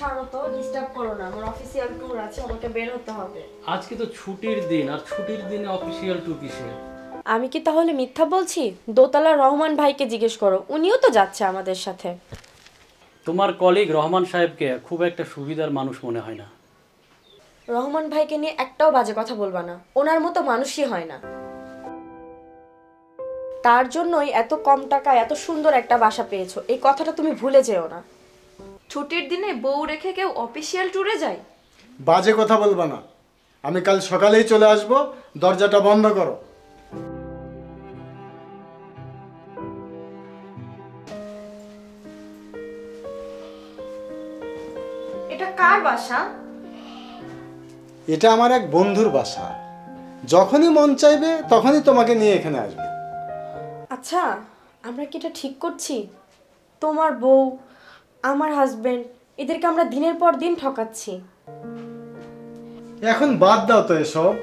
ছাড়ো তো, ডিস্টার্ব করো না, আমার অফিসিয়াল ট্যুর আছে, আমাকে বের হতে হবে। আজকে তো ছুটির দিন, আর ছুটির দিনে অফিসিয়াল ট্যুর কিসের? আমি কি তাহলে মিথ্যা বলছি? দোতলা রহমান ভাইকে জিজ্ঞেস করো, উনিও তো যাচ্ছে আমাদের সাথে। তোমার কলিগ রহমান সাহেবকে খুব একটা সুবিধার মানুষ মনে হয় না। রহমান ভাইকে নিয়ে একটাও বাজে কথা বলবা না, ওনার মতো মানুষই হয় না। তার জন্যই এত কম টাকায় এত সুন্দর একটা বাসা পেয়েছো, এই কথাটা তুমি ভুলে যেও না। ছুটির দিনে বউ রেখে কেউ অফিসিয়াল ট্যুরে যায়? বাজে কথা বলবা না। আমি কাল সকালেই চলে আসব, দরজাটা বন্ধ করো। এটা কার বাসা? এটা আমার এক বন্ধুর বাসা। যখনই মন চাইবে তখনই তোমাকে নিয়ে এখানে আসবে। আচ্ছা, আমরা কি এটা ঠিক করছি? তোমার বউ, আমার হাজবেন্ড, এদেরকে আমরা দিনের পর দিন ঠকাচ্ছি। এখন বাদ দাও তো এসব।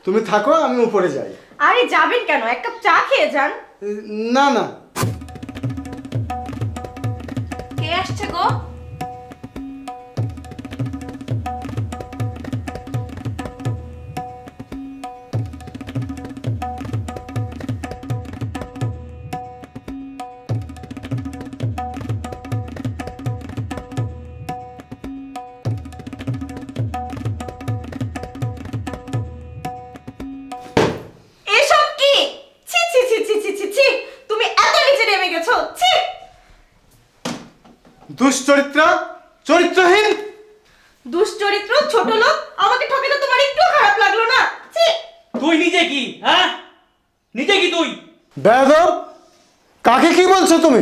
তুমি থাকো, আমি উপরে যাই। আরে যাবেন কেন? এক কাপ চা খেয়ে যান। না না, কে আসছে গো? এসব কি? ছি ছি ছি ছি ছি ছি ছি, তুমি এত নিচে নেমে গেছো, ছি। দুশ্চরিত্রা, চরিত্রহীন। দুশ্চরিত্র, ছোট লোক, আমাকে ঠকানো তোমার একটু খারাপ লাগলো না? ছি। তুই নিজে কি, হ্যাঁ? নিজে কি তুই? বেয়াদব, কাকে কি বলছো তুমি?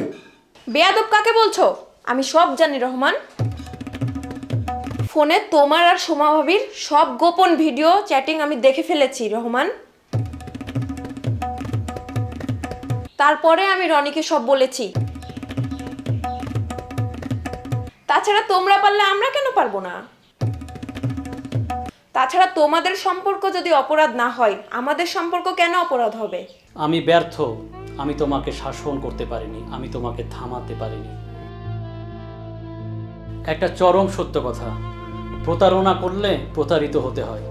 বেয়াদব কাকে বলছো? আমি সব জানি রহমান। ফোনে তোমার আর সোমা ভাবির সব গোপন ভিডিও চ্যাটিং আমি দেখে ফেলেছি রহমান। তারপরে আমি রনিকে সব বলেছি। তাছাড়া তোমরা পারলে আমরা কেন পারবো না? তাছাড়া তোমাদের সম্পর্ক যদি অপরাধ না হয়, আমাদের সম্পর্ক কেন অপরাধ হবে? আমি ব্যর্থ, আমি তোমাকে শাসন করতে পারিনি, আমি তোমাকে থামাতে পারিনি। একটা চরম সত্য কথা, প্রতারণা করলে প্রতারিত হতে হয়।